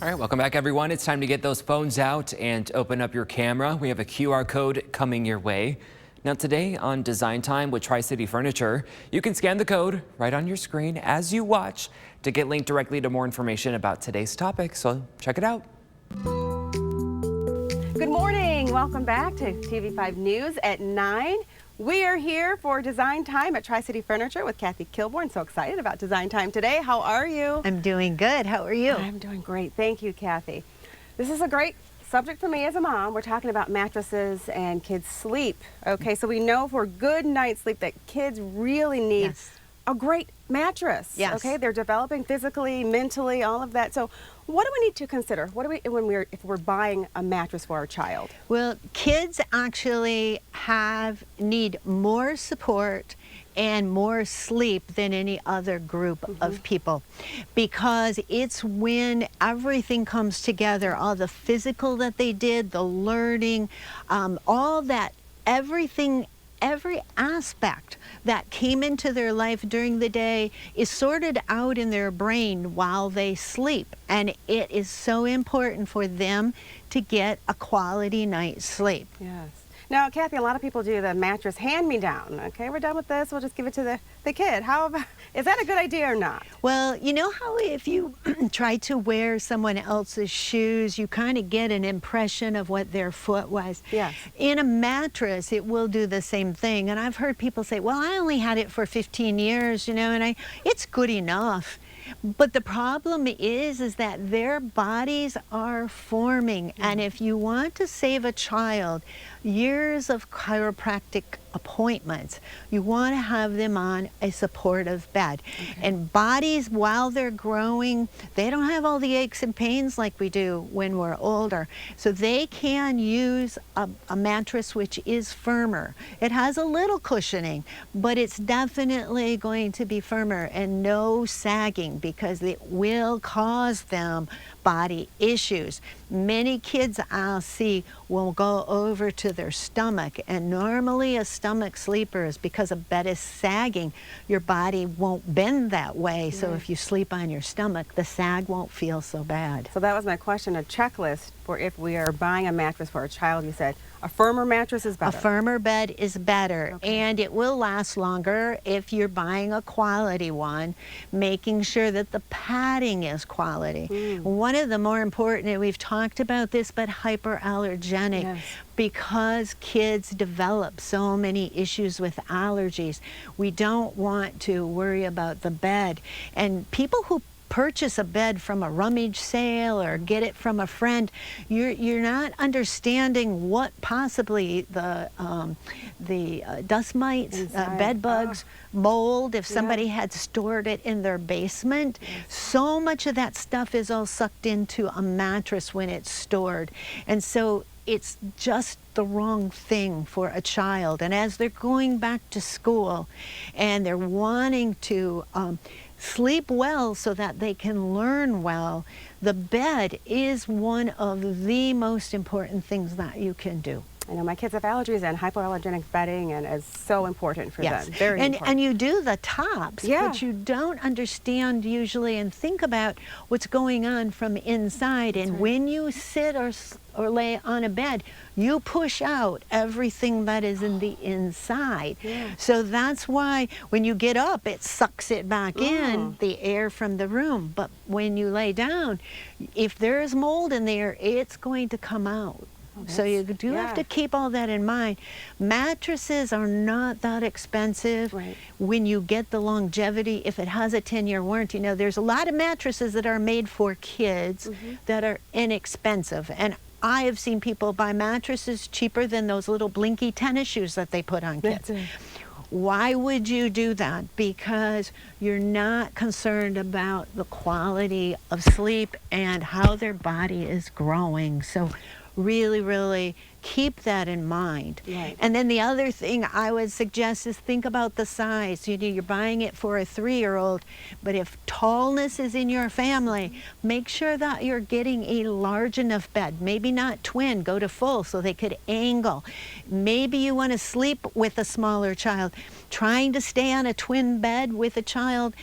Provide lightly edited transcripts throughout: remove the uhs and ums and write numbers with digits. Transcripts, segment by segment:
All right, welcome back, everyone. It's time to get those phones out and open up your camera. We have a QR code coming your way. Now today on Design Time with Tri-City Furniture, you can scan the code right on your screen as you watch to get linked directly to more information about today's topic. So check it out. Good morning. Welcome back to TV5 News at 9. We are here for Design Time at Tri-City Furniture with Kathy Kilborn. So excited about Design Time today. How are you? I'm doing good. How are you? I'm doing great. Thank you, Kathy. This is a great subject for me as a mom. We're talking about mattresses and kids' sleep. Okay, so we know for good night's sleep that kids really need a great mattress. Yes. Okay, they're developing physically, mentally, all of that. So what do we need to consider? What do we if we're buying a mattress for our child? Well, kids actually need more support and more sleep than any other group of people, because it's when everything comes together, all the physical that they did, the learning, all that, everything, every aspect that came into their life during the day is sorted out in their brain while they sleep. And it is so important for them to get a quality night's sleep. Yes. Now, Kathy, a lot of people do the mattress hand-me-down. Okay, we're done with this. We'll just give it to the kid. How about, is that a good idea or not? Well, you know how if you try to wear someone else's shoes, you kind of get an impression of what their foot was? Yes. In a mattress, it will do the same thing. And I've heard people say, well, I only had it for 15 years, you know, and it's good enough. But the problem is that their bodies are forming. And if you want to save a child years of chiropractic appointments, you want to have them on a supportive bed. And bodies, while they're growing, they don't have all the aches and pains like we do when we're older. So they can use a mattress which is firmer. It has a little cushioning, but it's definitely going to be firmer and no sagging, because it will cause them body issues. Many kids I'll see will go over to their stomach, and normally a stomach sleeper is because a bed is sagging. Your body won't bend that way, so if you sleep on your stomach, the sag won't feel so bad. So that was my question, a checklist for if we are buying a mattress for a child. You said a firmer mattress is better. A firmer bed is better, and it will last longer if you're buying a quality one, making sure that the padding is quality. One of the more important, and we've talked about this, but hyperallergenic, because kids develop so many issues with allergies. We don't want to worry about the bed. And people who purchase a bed from a rummage sale or get it from a friend, you're not understanding what possibly the dust mites, bed bugs, mold, if somebody had stored it in their basement. So much of that stuff is all sucked into a mattress when it's stored. And so it's just the wrong thing for a child. And as they're going back to school and they're wanting to sleep well so that they can learn well, the bed is one of the most important things that you can do. I know my kids have allergies, and hypoallergenic bedding and is so important for them. Very important. And you do the tops, but you don't understand usually and think about what's going on from inside. And when you sit or lay on a bed, you push out everything that is in the inside. So that's why when you get up, it sucks it back in, the air from the room. But when you lay down, if there is mold in there, it's going to come out. So you do have to keep all that in mind. Mattresses are not that expensive when you get the longevity. If it has a 10-year warranty, now there's a lot of mattresses that are made for kids that are inexpensive. And I have seen people buy mattresses cheaper than those little blinky tennis shoes that they put on kids. Why would you do that? Because you're not concerned about the quality of sleep and how their body is growing. So really, really keep that in mind. And then the other thing I would suggest is think about the size. You know, you're buying it for a 3-year-old, but if tallness is in your family, make sure that you're getting a large enough bed. Maybe not twin, go to full so they could angle. Maybe you want to sleep with a smaller child. Trying to stay on a twin bed with a child,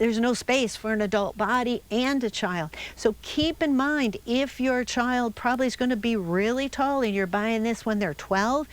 there's no space for an adult body and a child. So keep in mind, if your child probably is going to be really tall and you're buying this when they're 12,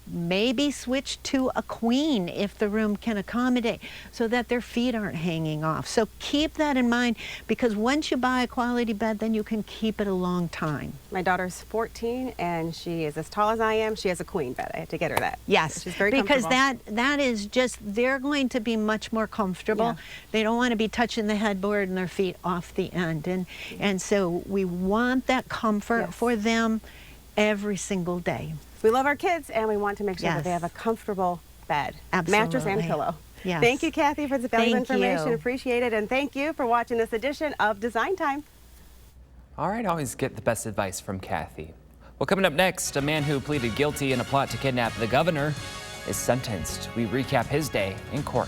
maybe switch to a queen if the room can accommodate, so that their feet aren't hanging off. So keep that in mind, because once you buy a quality bed, then you can keep it a long time. My daughter's 14 and she is as tall as I am. She has a queen bed. I had to get her that. Yes, she's very because comfortable. that is just, they're going to be much more comfortable. Yeah. They don't want to be touching the headboard and their feet off the end. And so we want that comfort Yes. for them every single day. We love our kids and we want to make sure Yes. that they have a comfortable bed, mattress and Absolutely. pillow. Yes. Thank you, Kathy, for the valuable Thank information. you. Appreciate it. And thank you for watching this edition of Design Time. All right, always get the best advice from Kathy. Well, coming up next, a man who pleaded guilty in a plot to kidnap the governor is sentenced. We recap his day in court.